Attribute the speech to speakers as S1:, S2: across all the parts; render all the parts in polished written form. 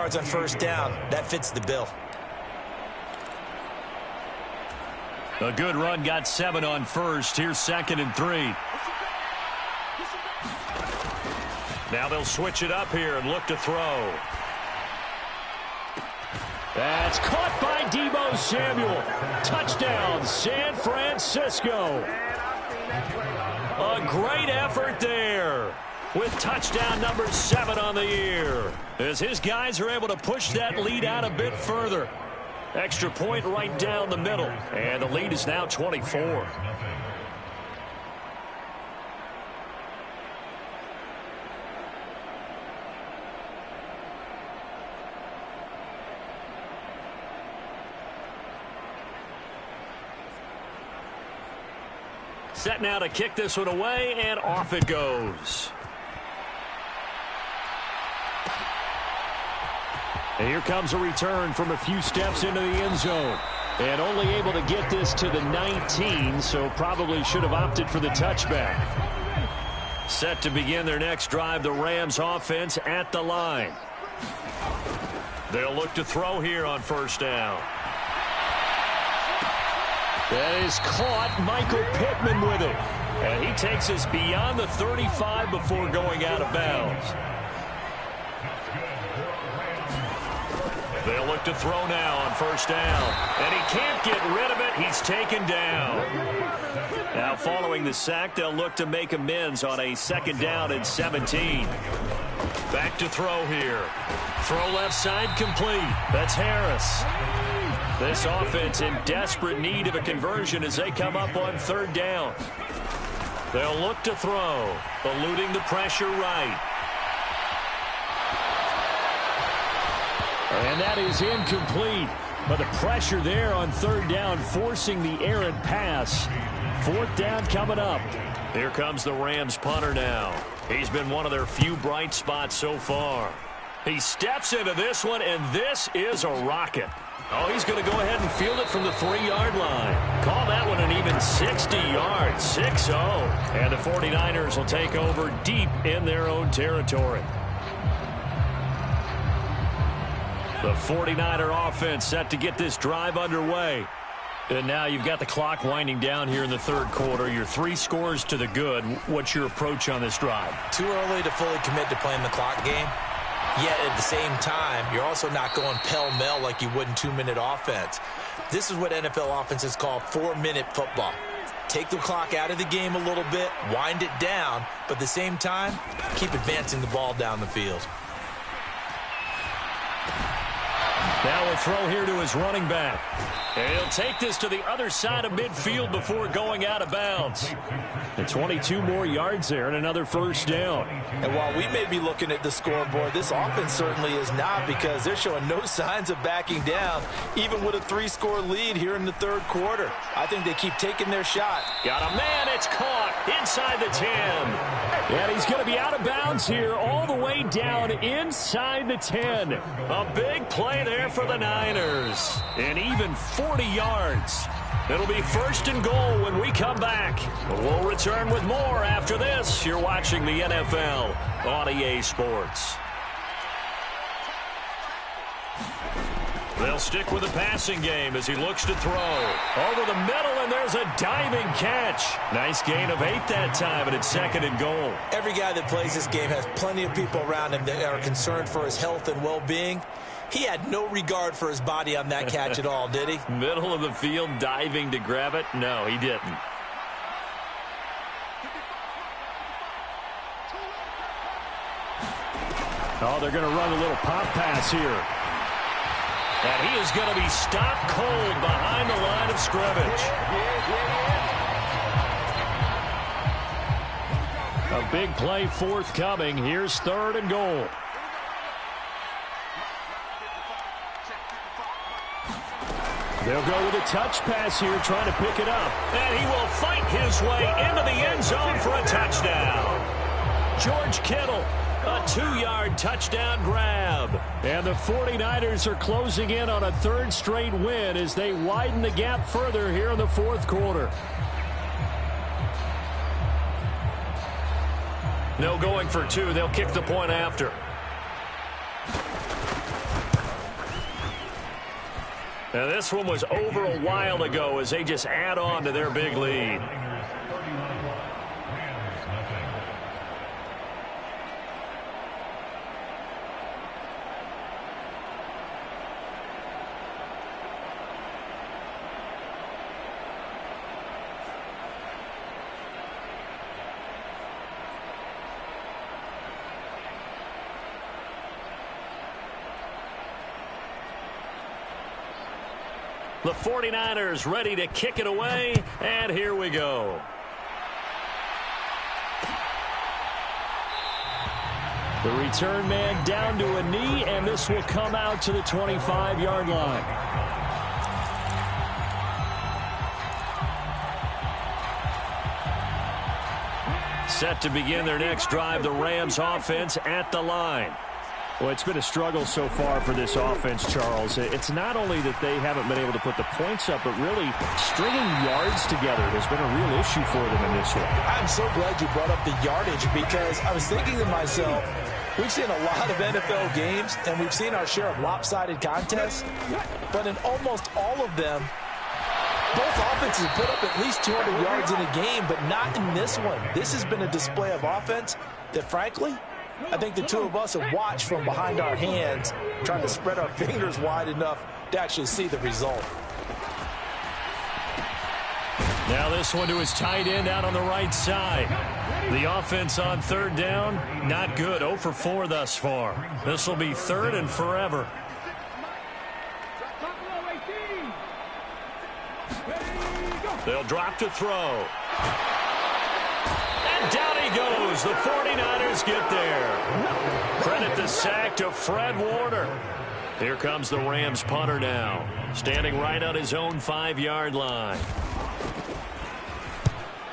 S1: yards on first down. That fits the bill.
S2: A good run, got 7 on first. Here's 2nd and 3. Now they'll switch it up here and look to throw. That's caught by Deebo Samuel. Touchdown, San Francisco. A great effort there with touchdown number 7 on the year, as his guys are able to push that lead out a bit further. Extra point right down the middle, and the lead is now 24. Set now to kick this one away, and off it goes. And here comes a return from a few steps into the end zone. And only able to get this to the 19, so probably should have opted for the touchback. Set to begin their next drive, the Rams offense at the line. They'll look to throw here on first down. That is caught. Michael Pittman with it. And he takes us beyond the 35 before going out of bounds. They'll look to throw now on first down. And he can't get rid of it. He's taken down. Now following the sack, they'll look to make amends on a 2nd down and 17. Back to throw here. Throw left side complete. That's Harris. This offense in desperate need of a conversion as they come up on 3rd down. They'll look to throw, eluding the pressure right. And that is incomplete. But the pressure there on 3rd down, forcing the errant pass. 4th down coming up. Here comes the Rams punter now. He's been one of their few bright spots so far. He steps into this one, and this is a rocket. Oh, he's going to go ahead and field it from the 3-yard line. Call that one an even 60 yards, 6-0. And the 49ers will take over deep in their own territory. The 49er offense set to get this drive underway. And now you've got the clock winding down here in the 3rd quarter. Your 3 scores to the good. What's your approach on this drive?
S1: Too early to fully commit to playing the clock game. Yet at the same time, you're also not going pell-mell like you would in 2-minute offense. This is what NFL offenses call 4-minute football. Take the clock out of the game a little bit, wind it down, but at the same time, keep advancing the ball down the field.
S2: Now we'll throw here to his running back. And he'll take this to the other side of midfield before going out of bounds. And 22 more yards there and another 1st down.
S1: And while we may be looking at the scoreboard, this offense certainly is not, because they're showing no signs of backing down, even with a 3-score lead here in the 3rd quarter. I think they keep taking their shot.
S2: Got a man. It's caught inside the 10. And he's going to be out of bounds here all the way down inside the 10. A big play there for the Niners. And even 40 yards. It'll be 1st and goal when we come back. We'll return with more after this. You're watching the NFL on EA Sports. They'll stick with the passing game as he looks to throw. Over the middle, and there's a diving catch. Nice gain of 8 that time, and it's 2nd and goal.
S1: Every guy that plays this game has plenty of people around him that are concerned for his health and well-being. He had no regard for his body on that catch at all, did he?
S2: Middle of the field, diving to grab it? No, he didn't. Oh, they're going to run a little pop pass here. And he is going to be stopped cold behind the line of scrimmage. A big play forthcoming. Here's 3rd and goal. They'll go with a touch pass here, trying to pick it up. And he will fight his way into the end zone for a touchdown. George Kittle, a 2-yard touchdown grab. And the 49ers are closing in on a 3rd straight win as they widen the gap further here in the 4th quarter. No going for 2. They'll kick the point after. And this one was over a while ago as they just add on to their big lead. The 49ers ready to kick it away, and here we go. The return man down to a knee, and this will come out to the 25-yard line. Set to begin their next drive, the Rams offense at the line. Well, it's been a struggle so far for this offense, Charles. It's not only that they haven't been able to put the points up, but really stringing yards together has been a real issue for them in this one.
S1: I'm so glad you brought up the yardage because I was thinking to myself, we've seen a lot of NFL games, and we've seen our share of lopsided contests, but in almost all of them, both offenses put up at least 200 yards in a game, but not in this one. This has been a display of offense that, frankly, I think the two of us have watched from behind our hands, trying to spread our fingers wide enough to actually see the result.
S2: Now this one to his tight end out on the right side. The offense on third down, not good. 0 for 4 thus far. This will be third and forever. They'll drop to throw. And down he goes. The 49ers get there. Credit the sack to Fred Warner. Here comes the Rams punter now. Standing right on his own 5-yard line.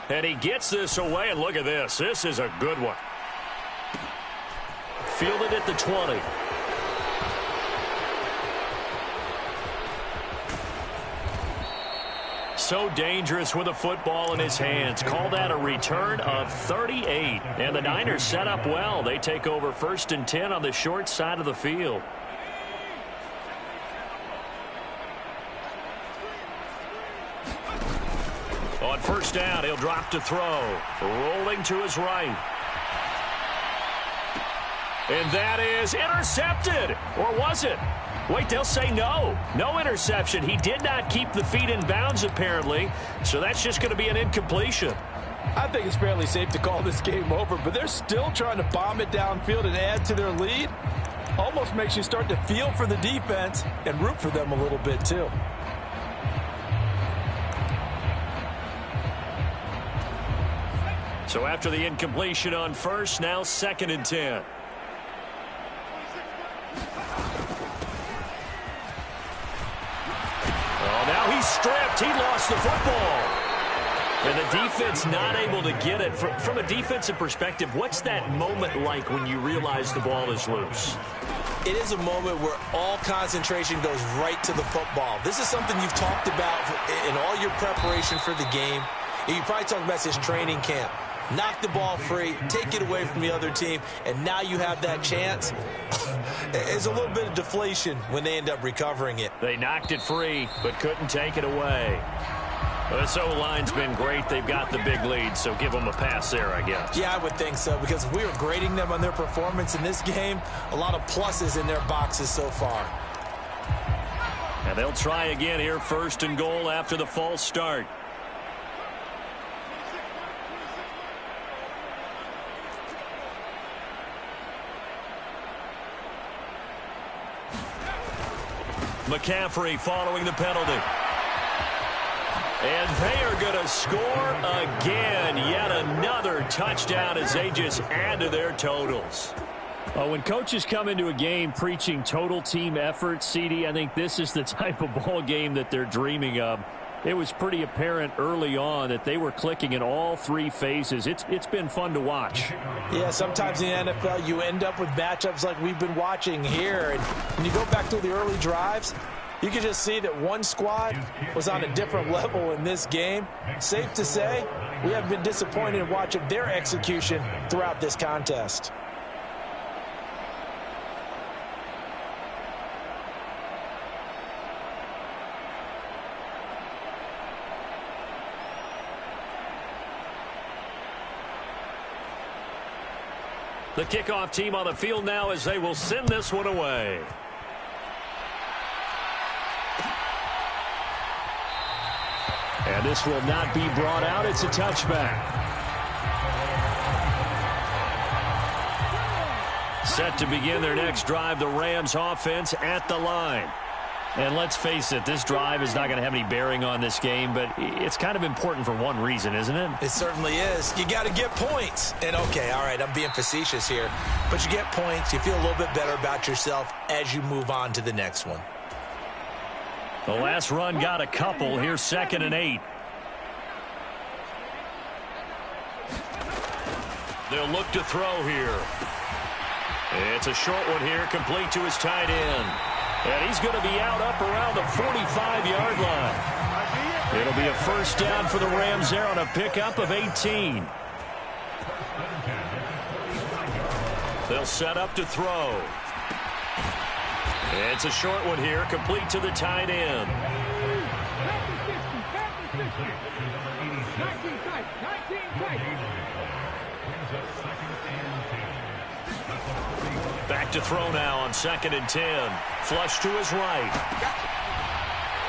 S2: And he gets this away, and look at this. This is a good one. Fielded at the 20. So dangerous with a football in his hands. Call that a return of 38. And the Niners set up well. They take over 1st and 10 on the short side of the field. On 1st down, he'll drop to throw. Rolling to his right. And that is intercepted. Or was it? Wait, they'll say no. No interception. He did not keep the feet in bounds, apparently. So that's just going to be an incompletion.
S1: I think it's fairly safe to call this game over, but they're still trying to bomb it downfield and add to their lead. Almost makes you start to feel for the defense and root for them a little bit, too.
S2: So after the incompletion on 1st, now 2nd and 10. Now he's stripped. He lost the football. And the defense not able to get it. From a defensive perspective, what's that moment like when you realize the ball is loose?
S1: It is a moment where all concentration goes right to the football. This is something you've talked about in all your preparation for the game. And you probably talked about this training camp. Knock the ball free, take it away from the other team, and now you have that chance. It's a little bit of deflation when they end up recovering it.
S2: They knocked it free, but couldn't take it away. This O-line's been great. They've got the big lead, so give them a pass there, I guess.
S1: Yeah, I would think so, because if we were grading them on their performance in this game, a lot of pluses in their boxes so far.
S2: And they'll try again here, 1st and goal after the false start. McCaffrey following the penalty. And they are going to score again. Yet another touchdown as they just add to their totals. When coaches come into a game preaching total team effort, CD, I think this is the type of ball game that they're dreaming of. It was pretty apparent early on that they were clicking in all 3 phases. It's been fun to watch.
S1: Yeah, sometimes in the NFL you end up with matchups like we've been watching here. And when you go back to the early drives, you can just see that one squad was on a different level in this game. Safe to say, we have been disappointed in watching their execution throughout this contest.
S2: The kickoff team on the field now as they will send this one away. And this will not be brought out. It's a touchback. Set to begin their next drive, the Rams offense at the line. And let's face it, this drive is not going to have any bearing on this game, but it's kind of important for one reason, isn't it?
S1: It certainly is. You got to get points. And, okay, all right, I'm being facetious here. But you get points. You feel a little bit better about yourself as you move on to the next one.
S2: The last run got a couple. Here's 2nd and 8. They'll look to throw here. It's a short one here, complete to his tight end. And he's going to be out up around the 45-yard line. It'll be a first down for the Rams there on a pickup of 18. They'll set up to throw. It's a short one here, complete to the tight end. Back to throw now on 2nd and 10. Flush to his right.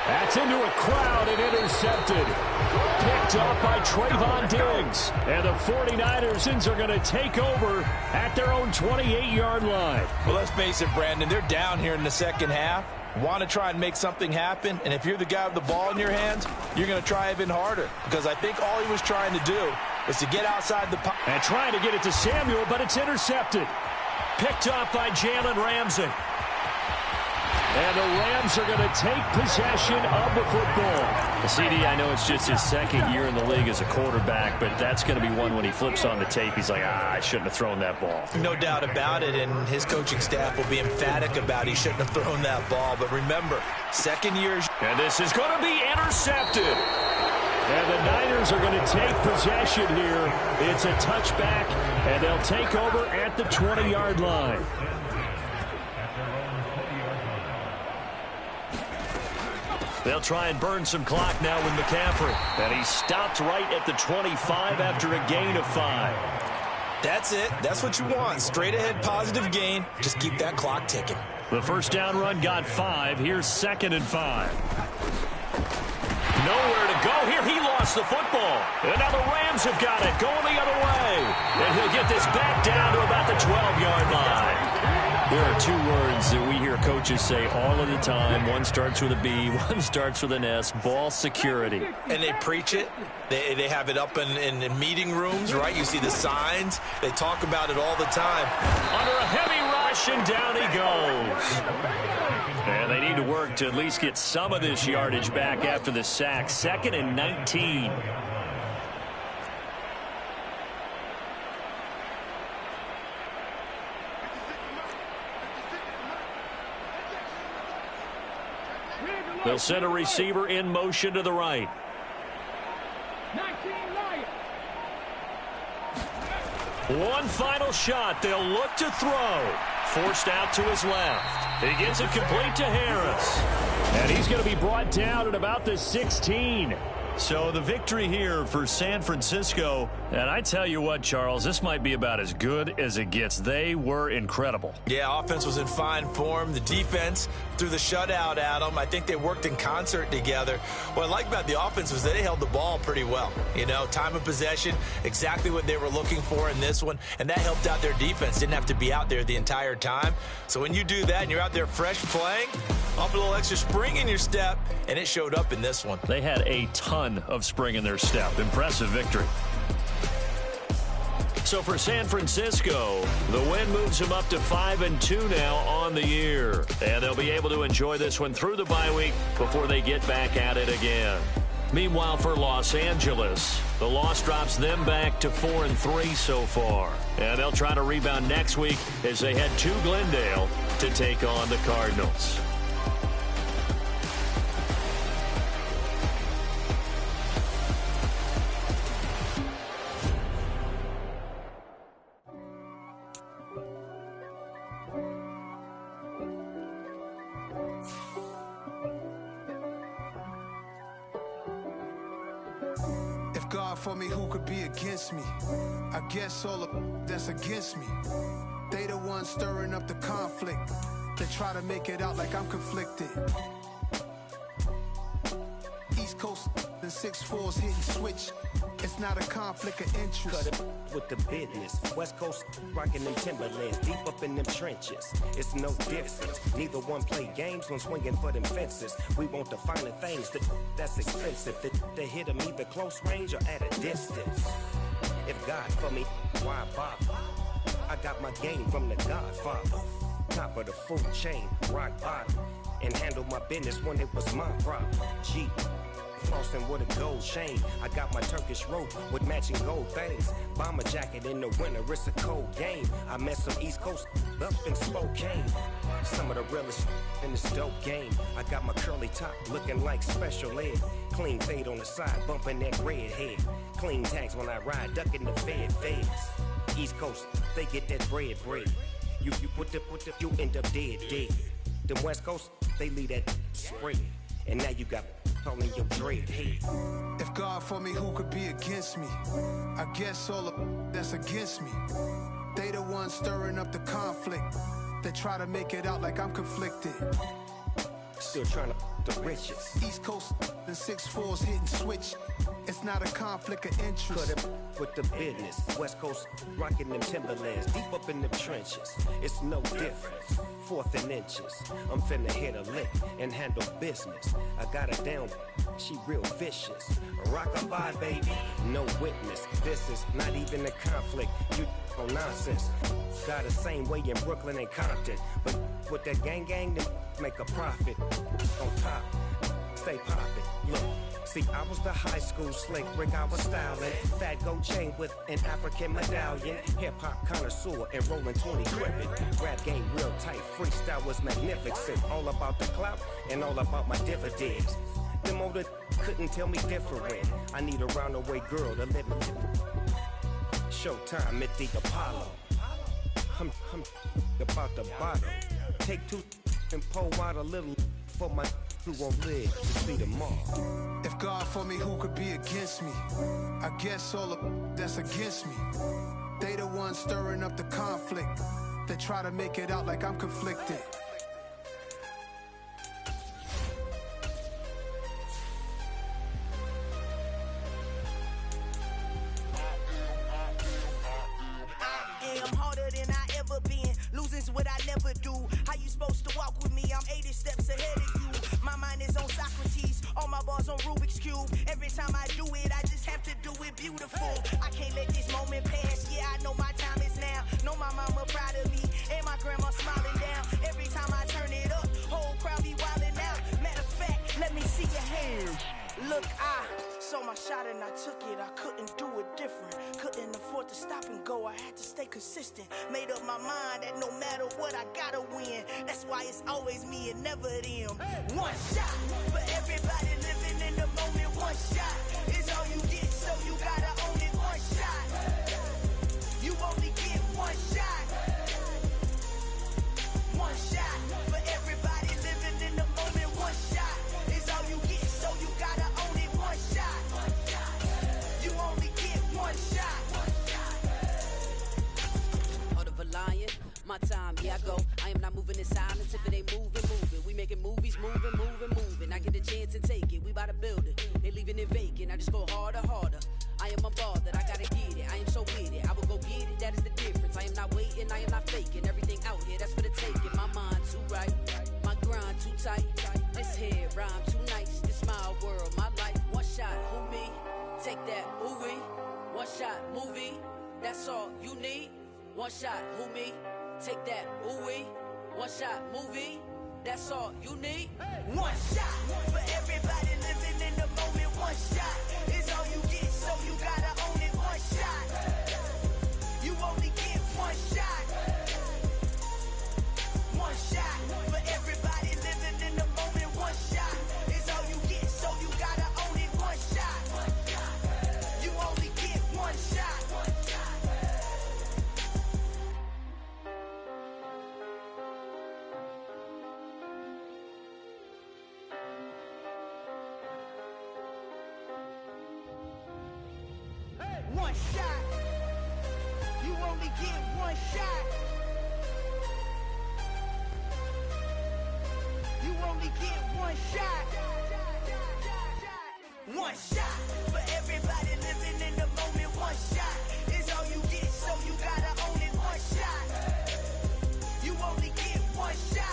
S2: That's into a crowd and intercepted. Picked up by Trayvon Diggs. And the 49ers are going to take over at their own 28-yard line.
S1: Well, let's face it, Brandon, they're down here in the second half. Want to try and make something happen. And if you're the guy with the ball in your hands, you're going to try even harder. Because I think all he was trying to do was to get outside the pocket.
S2: And trying to get it to Samuel, but it's intercepted. Picked up by Jalen Ramsey. And the Rams are going to take possession of the football. CD, I know it's just his second year in the league as a quarterback, but that's going to be one when he flips on the tape. He's like, I shouldn't have thrown that ball.
S1: No doubt about it, and his coaching staff will be emphatic about he shouldn't have thrown that ball. But remember, second year.
S2: And this is going to be intercepted. And the Niners are going to take possession here. It's a touchback, and they'll take over at the 20-yard line. They'll try and burn some clock now with McCaffrey. And he stopped right at the 25 after a gain of 5.
S1: That's it. That's what you want. Straight ahead positive gain. Just keep that clock ticking.
S2: The first down run got 5. Here's 2nd and 5. Nowhere to go here. He lost the football. And now the Rams have got it. Going the other way. And he'll get this back down to about the 12-yard line. There are two words that we hear coaches say all of the time. One starts with a B, one starts with an S. Ball security.
S1: And they preach it. They have it up in meeting rooms, right? You see the signs. They talk about it all the time.
S2: Under a heavy rush, and down he goes. And they need to work to at least get some of this yardage back after the sack. 2nd and 19. They'll send a receiver in motion to the right. One final shot. They'll look to throw. Forced out to his left. He gets it complete to Harris. And he's going to be brought down at about the 16. So the victory here for San Francisco. And I tell you what, Charles, this might be about as good as it gets. They were incredible.
S1: Yeah, offense was in fine form. The defense threw the shutout at them. I think they worked in concert together. What I like about the offense was they held the ball pretty well. You know, time of possession, exactly what they were looking for in this one. And that helped out their defense. Didn't have to be out there the entire time. So when you do that and you're out there fresh playing, up a little extra spring in your step, and it showed up in this one.
S2: They had a ton of spring in their step. Impressive victory. So for San Francisco, the win moves them up to 5-2 now on the year. And they'll be able to enjoy this one through the bye week before they get back at it again. Meanwhile, for Los Angeles, the loss drops them back to 4-3 so far. And they'll try to rebound next week as they head to Glendale to take on the Cardinals.
S3: for me, who could be against me? I guess all of that's against me. They the ones stirring up the conflict. They try to make it out like I'm conflicted. East Coast and 6'4's hitting switch. It's not a conflict of interest.
S4: Cut it with the business. West Coast rocking them Timberlands, deep up in them trenches. It's no difference. Neither one play games when swinging for them fences. We want the finer things that's expensive. They hit them either close range or at a distance. If God for me, why bother? I got my game from the Godfather. Top of the food chain, rock bottom. And handle my business when it was my problem. G. Flossing with a gold chain. I got my Turkish rope with matching gold things. Bomber jacket in the winter, it's a cold game. I met some East Coast up in Spokane. Some of the realest in this dope game. I got my curly top looking like special ed. Clean fade on the side, bumping that red head. Clean tags when I ride, ducking the feds. East Coast, they get that bread. You you end up dead. Them West Coast, they leave that spread. And now you got calling your dread head.
S3: If God for me, who could be against me? I guess all of that's against me. They the ones stirring up the conflict. They try to make it out like I'm conflicted.
S4: Still trying to the riches.
S3: East Coast and 6'4's hitting switch. It's not a conflict of interest.
S4: Cut it with the business. West Coast rocking them Timberlands, deep up in them trenches. It's no difference. Fourth and inches. I'm finna hit a lick and handle business. I got her down, she real vicious. Rock-a-bye, baby, no witness. This is not even a conflict. You on nonsense. Got the same way in Brooklyn and Compton, but with that gang, then make a profit. On top, stay poppin'. Look, see, I was the high school slick Rick, I was styling. Fat gold chain with an African medallion. Hip-hop connoisseur and rolling 20 crippin'. Rap game real tight, freestyle was magnificent. All about the clout and all about my dividends. Them older couldn't tell me different. I need a round-away girl to live with. Showtime at the Apollo. I'm about the bottom. Take two and pour out a little for my who won't live to see tomorrow.
S3: If God for me, who could be against me? I guess all of that's against me. They the ones stirring up the conflict. They try to make it out like I'm conflicted.
S5: What I never do. How you supposed to walk with me? I'm 80 steps ahead of you. My mind is on Socrates, all my bars on Rubik's Cube. Every time I do it, I just have to do it beautiful. I can't let this moment pass. Yeah, I know my time is now. Know my mama proud of me, and my grandma smiling down. Every time I turn it up, whole crowd be wildin' out. Matter of fact, let me see your hands. Look, I saw my shot and I took it. I couldn't do it different. Couldn't afford to stop and go. I had to stay consistent. Made up my mind that no matter what, I gotta win. That's why it's always me and never them. One shot for everybody living in the moment. One shot is all you get, so you gotta own it. One shot. You only get one shot. One shot for everybody living in the moment. One shot is all you get, so you gotta own it. One shot. You only get one shot.
S6: Heart of a lion, my time, here I go. I am not moving in silence if it ain't moving. We making movies, moving. I get a chance to take it, we bout to build it. They leaving it vacant, I just go harder. I am a ball that I gotta get it. I am so with it, I will go get it, that is the difference. I am not waiting, I am not faking. Everything out here, that's for the taking. My mind too right, my grind too tight. This here rhyme too nice, this my world, my life. One shot, who me? Take that, ooh-wee. One shot, movie, that's all you need. One shot, who me? Take that, ooh-wee. One shot, movie, that's all you need.
S5: One shot for everybody living in the moment. One shot is all you get, so you gotta own it. One shot. You only get one shot. One shot for everybody living in the moment. One shot is all you get, so you gotta own it. One shot. You only get one shot. one shot. You only get one shot. You only get one shot. One shot for everybody living in the moment. One shot is all you get, so you gotta own it. One shot. You only get one shot.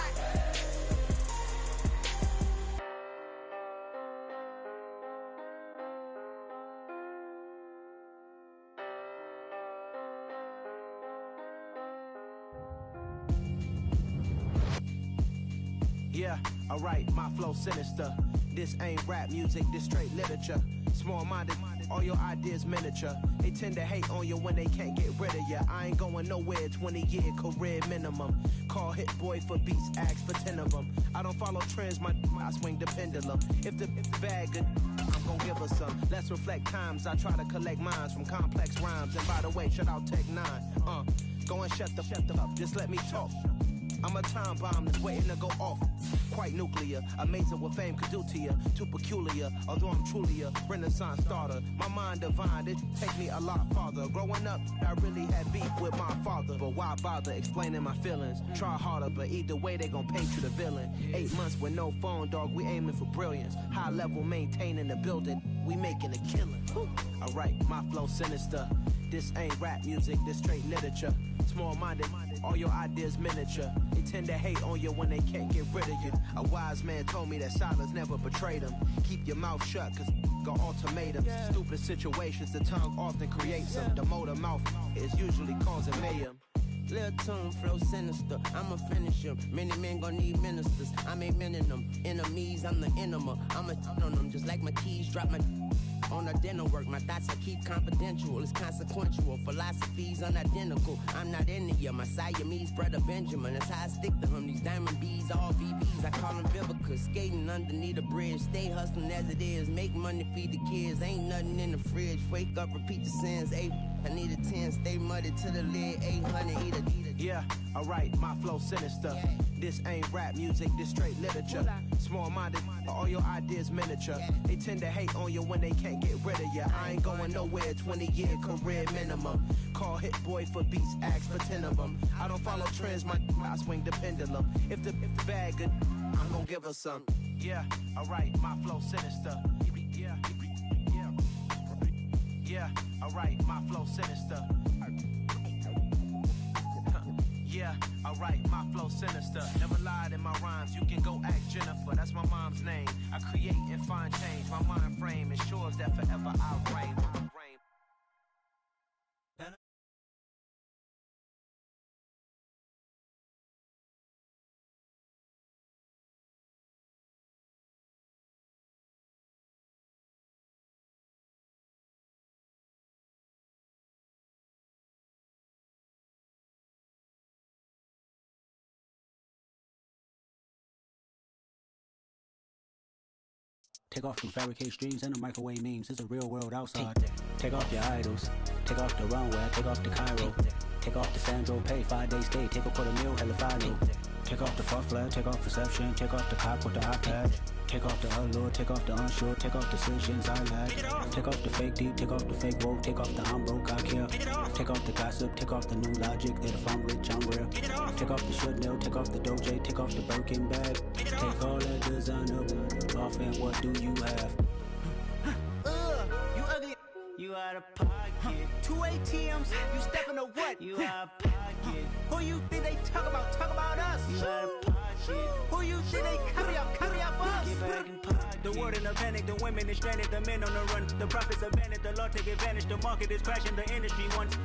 S7: Yeah, alright, my flow sinister. This ain't rap music, this straight literature. Small-minded, all your ideas miniature. They tend to hate on you when they can't get rid of you. I ain't going nowhere, 20-year career minimum. Call Hit Boy for beats, ask for 10 of them. I don't follow trends, I swing the pendulum. If the bag good, I'm gon' give her some. Let's reflect times, I try to collect minds from complex rhymes. And by the way, shout out Tech 9. Go and shut the up, just let me talk. I'm a time bomb that's waiting to go off. Quite nuclear, amazing what fame could do to you. Too peculiar, although I'm truly a renaissance starter. My mind divine, it take me a lot farther. Growing up, I really had beef with my father. But why bother explaining my feelings? Try harder, but either way they gon' paint you the villain. 8 months with no phone, dog, we aiming for brilliance. High level maintaining the building, we making a killing. Alright, my flow sinister. This ain't rap music, this straight literature. Small-minded, all your ideas miniature. They tend to hate on you when they can't get rid of you. A wise man told me that silence never betrayed him. Keep your mouth shut, cause got ultimatums. Stupid situations, the tongue often creates them. The motor mouth is usually causing mayhem.
S8: Lil' tune, flow sinister, I'ma finish him. Many men gon' need ministers, I'm aiming them. Enemies, I'm the enema. I'ma on them, just like my keys, drop my on a dinner work. My thoughts I keep confidential, it's consequential. Philosophies unidentical, I'm not into you. My Siamese brother Benjamin, that's how I stick to him. These diamond bees, all BBs, I call them Vivica. Skating underneath a bridge, stay hustling as it is. Make money, feed the kids, ain't nothing in the fridge. Wake up, repeat the sins, I need a 10, stay muddy to the lid, 800, eat a.
S7: Yeah, alright, my flow sinister. This ain't rap music, this straight literature. Small-minded, all your ideas miniature. They tend to hate on you when they can't get rid of you. I ain't going nowhere, 20-year career minimum. Call Hit Boy for beats, ask for 10 of them. I don't follow trends, I swing the pendulum. If the bag good, I'm gon' give her some. Yeah, alright, my flow sinister. Yeah, alright, my flow sinister. Yeah, alright, my flow sinister. Never lied in my rhymes, you can go ask Jennifer. That's my mom's name. I create and find change. My mind frame ensures that forever I reign.
S9: Take off them fabricated streams and the microwave memes. It's a real world outside. Take off your idols. Take off the runway. Take off the Cairo. Take off the Sandro Pay. 5-day stay. Take a quarter meal. Hella final. Take off the fuck flag. Take off perception. Take off the cop with the iPad. Take off the allure. Take off the unsure. Take off decisions I lack. Take off the fake deep. Take off the fake woke. Take off the I'm broke. I care. Take off the gossip. Take off the new logic that if I'm rich I'm real. Take off the should know. Take off the Doja. Take off the Birkin bag. Take all that designer off and what do you have?
S5: You ugly.
S10: You out of pocket.
S5: 2 ATMs, you stepping to what?
S10: You out of pocket.
S5: Who you think they talk about us?
S10: You out of pocket.
S5: Who you think they carry out for us?
S10: Get back in pocket.
S11: The world in a panic, the women is stranded, the men on the run. The profits abandoned, the law take advantage. The market is crashing, the industry wants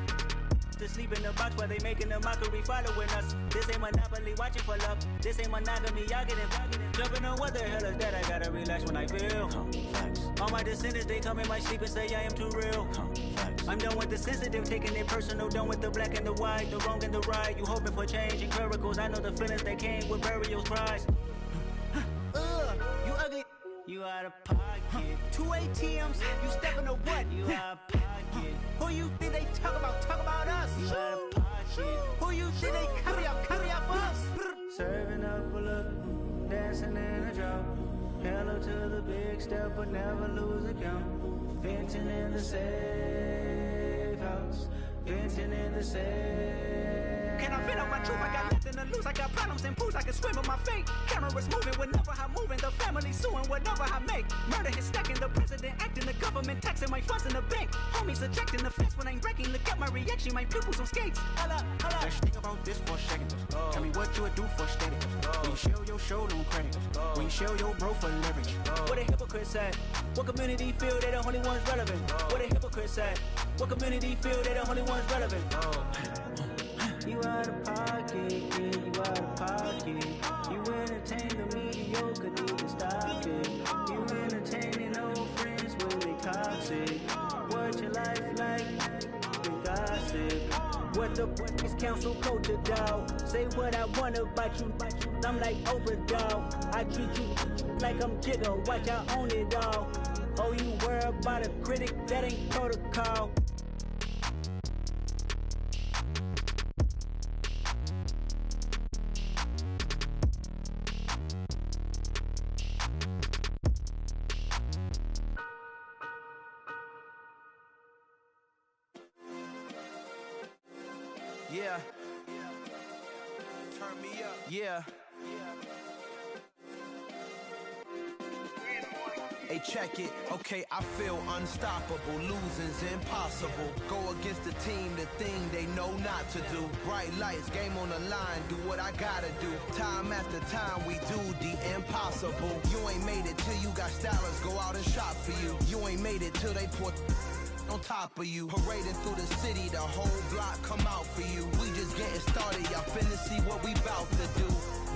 S11: to sleep in the box while they making a mockery following us. This ain't monopoly, watching for love. This ain't monogamy, y'all getting jumping on what the hell is that? I gotta relax when I feel. All my descendants, they come in my sleep and say I am too real. I'm done with the sensitive, taking it personal. Done with the black and the white, the wrong and the right. You hoping for change and miracles. I know the feelings that came with burial cries.
S5: You ugly.
S10: You out of pocket.
S5: 2 ATMs, you stepping to what?
S10: You out of pocket.
S5: Who you think they talk about us?
S10: You out of pocket.
S5: Who you think they carry out for us?
S10: Serving up a look, dancing in a drop. Hello to the big step, but never lose a count. Venting in the safe. us, venting in the sand.
S11: Can I vent out my truth? I got nothing to lose. I got problems and booze. I can swim in my fate. Cameras moving whenever I'm moving. The family suing whatever I make. Murder is stacking. The president acting. The government taxing my funds in the bank. Homies ejecting the fence when I'm breaking. Look at my reaction. My pupils on skates. Holla, holla.
S7: Let's think about this for a second. Tell me what you would do for status. When you show your show no credit. When you show your bro for leverage.
S11: What a hypocrite said. What community feel they the only ones relevant? What a hypocrite said. What community feel they the only ones relevant?
S10: You out of pocket, yeah, you out of pocket. You entertain the mediocre, need to stop it. You entertaining old friends when they toxic. What your life like? They gossip.
S11: What the fuck is council culture, dog? Say what I want about you. I'm like overdog. I treat you like I'm Jigga. Watch I own it all. Oh, you worry about a critic? That ain't protocol.
S7: Yeah. Turn me up. Yeah. Hey, check it. Okay, I feel unstoppable. Losing's impossible. Go against the team, the thing they know not to do. Bright lights, game on the line, do what I gotta do. Time after time, we do the impossible. You ain't made it till you got stylers go out and shop for you. You ain't made it till they put on top of you. Parading through the city, the whole block come out for you. We just getting started, y'all finna see what we bout to do.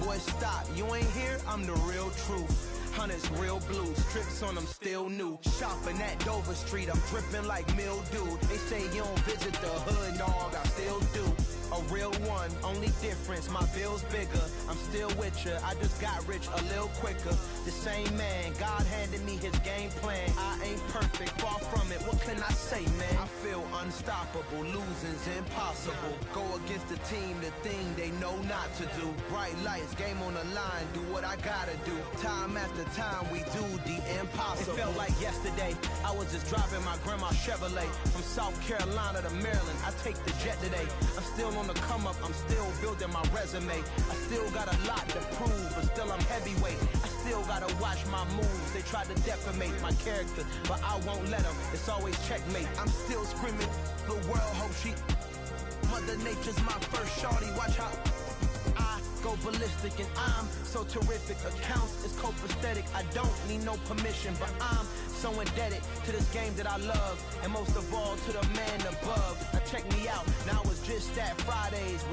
S7: Boy, stop, you ain't here, I'm the real truth. Hunters, real blue, strips on them still new. Shopping at Dover Street, I'm dripping like mildew. They say you don't visit the hood, dog, I still do. A real one, only difference, my bill's bigger. I'm still with ya, I just got rich a little quicker. The same man, God handed me his game plan. I ain't perfect, far from it, what can I say, man? I feel unstoppable, losing's impossible. Go against the team, the thing they know not to do. Bright lights, game on the line, do what I gotta do. Time after time, we do the impossible. It felt like yesterday, I was just driving my grandma's Chevrolet. From South Carolina to Maryland, I take the jet today. I'm still on the come up, I'm still building my resume. I still got a lot to prove, but still I'm heavyweight. I still gotta watch my moves. They tried to defamate my character, but I won't let them. It's always checkmate. I'm still screaming, the world hope she. Mother Nature's my first shorty. Watch how I go ballistic, and I'm so terrific. Accounts is copacetic. I don't need no permission, but I'm so indebted to this game that I love, and most of all to the man above. Now check me out. Now it's just that Fridays.